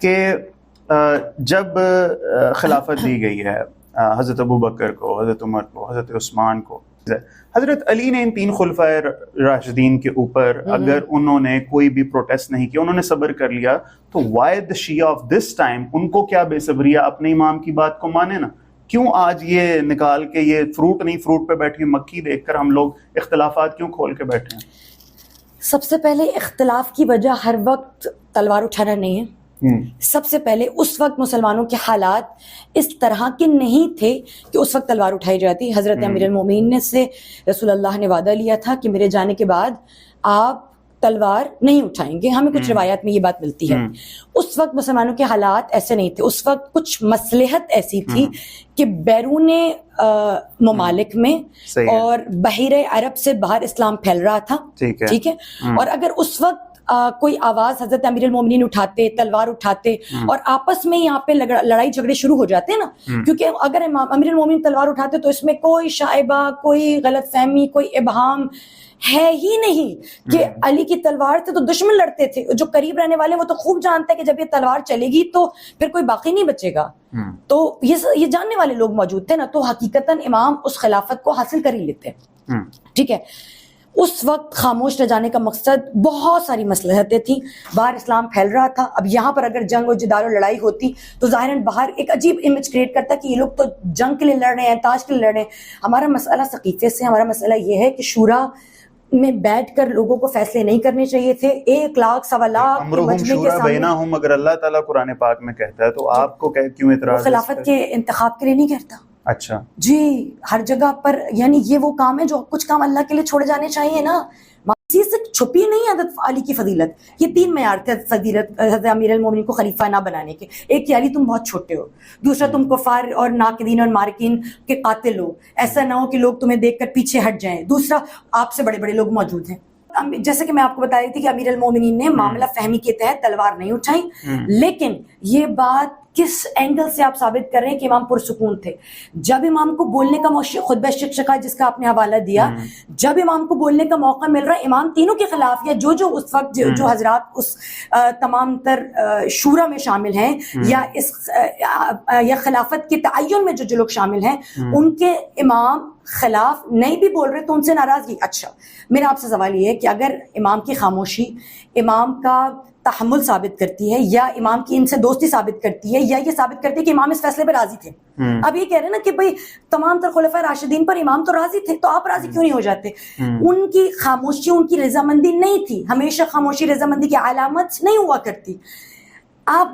کہ جب خلافت دی گئی ہے حضرت ابو بکر کو، حضرت عمر کو، حضرت عثمان کو، حضرت علی نے ان 3 خلفائے راشدین کے اوپر اگر انہوں نے کوئی بھی پروٹیسٹ نہیں کیا، انہوں نے صبر کر لیا، تو why the Shia of this time ان کو کیا بے صبری ہے اپنے امام کی بات کو مانے نا؟ کیوں آج یہ نکال کے یہ فروٹ نہیں فروٹ پہ بیٹھی مکھی دیکھ کر ہم لوگ اختلافات کیوں کھول کے بیٹھے ہیں؟ سب سے پہلے اختلاف کی وجہ ہر وقت تلوار اٹھانا نہیں ہے. سب سے پہلے اس وقت مسلمانوں کے حالات اس طرح کے نہیں تھے کہ اس وقت تلوار اٹھائی جاتی. حضرت امیر المومنین نے سے رسول اللہ نے وعدہ لیا تھا کہ میرے جانے کے بعد آپ تلوار نہیں اٹھائیں گے. ہمیں کچھ روایات میں یہ بات ملتی ہے. اس وقت مسلمانوں کے حالات ایسے نہیں تھے. اس وقت کچھ مصلحت ایسی تھی کہ بیرون ممالک میں اور بحیرہ عرب سے باہر اسلام پھیل رہا تھا. ٹھیک ہے. اور اگر اس وقت کوئی آواز حضرت امیر المومنین اٹھاتے، تلوار اٹھاتے اور آپس میں یہاں پہ لڑائی جھگڑے شروع ہو جاتے نا، کیونکہ اگر امیر المومنین تلوار اٹھاتے تو اس میں کوئی شائبہ، کوئی غلط فہمی، کوئی ابہام ہے ہی نہیں کہ علی کی تلوار سے تو دشمن لڑتے تھے. جو قریب رہنے والے وہ تو خوب جانتے ہیں کہ جب یہ تلوار چلے گی تو پھر کوئی باقی نہیں بچے گا. تو یہ جاننے والے لوگ موجود تھے نا، تو حقیقتاً امام اس خلافت کو حاصل کر ہی لیتے. ٹھیک ہے. اس وقت خاموش رہ جانے کا مقصد بہت ساری مصلحتیں تھیں. باہر اسلام پھیل رہا تھا. اب یہاں پر اگر جنگ و جدال و لڑائی ہوتی تو ظاہراً باہر ایک عجیب امیج کریٹ کرتا کہ یہ لوگ تو جنگ کے لیے لڑ رہے ہیں، تاش کے لیے لڑ رہے ہیں. ہمارا مسئلہ ثقیفے سے، ہمارا مسئلہ یہ ہے کہ شورا میں بیٹھ کر لوگوں کو فیصلے نہیں کرنے چاہیے تھے. 1 لاکھ سوا لاکھ امرہم شورا بینہم اگر اللہ تعالیٰ قرآن پاک میں کہتا ہے تو آپ کو کیوں اعتراض ہے؟ خلافت کے انتخاب کے لیے نہیں کہتا. اچھا جی، ہر جگہ پر یعنی یہ وہ کام ہے جو کچھ کام اللہ کے لیے چھوڑے جانے چاہیے نا. کسی سے چھپی نہیں حضرت علی کی فضیلت. یہ 3 معیار تھے فضیلت حضرت امیر المومنین کو خلیفہ نہ بنانے کے. ایک کہ علی تم بہت چھوٹے ہو، دوسرا تم کفار اور ناقدین اور مارکین کے قاتل ہو، ایسا نہ ہو کہ لوگ تمہیں دیکھ کر پیچھے ہٹ جائیں، دوسرا آپ سے بڑے بڑے لوگ موجود ہیں. جیسے کہ میں آپ کو بتا رہی تھی کہ امیر المومنین نے معاملہ فہمی کے تحت تلوار نہیں اٹھائی. لیکن یہ بات کس اینگل سے آپ ثابت کر رہے ہیں کہ امام پرسکون تھے؟ جب امام کو بولنے کا خطبہ شکشکا جس کا آپ نے حوالہ دیا، جب امام کو بولنے کا موقع مل رہا ہے امام تینوں کے خلاف، یا جو اس وقت جو حضرات اس تمام تر شورا میں شامل ہیں یا خلافت کے تعین میں جو لوگ شامل ہیں، ان کے امام خلاف نہیں بھی بول رہے تو ان سے ناراضگی. اچھا، میرا آپ سے سوال یہ ہے کہ اگر امام کی خاموشی امام کا تحمل ثابت کرتی ہے، یا امام کی ان سے دوستی ثابت کرتی ہے، یا یہ ثابت کرتی ہے کہ امام اس فیصلے پر راضی تھے. اب یہ کہہ رہے ہیں نا کہ بھئی تمام تر خلفاء راشدین پر امام تو راضی تھے، تو آپ راضی کیوں نہیں ہو جاتے؟ ان کی خاموشی ان کی رضامندی نہیں تھی. ہمیشہ خاموشی رضامندی کی علامت نہیں ہوا کرتی. آپ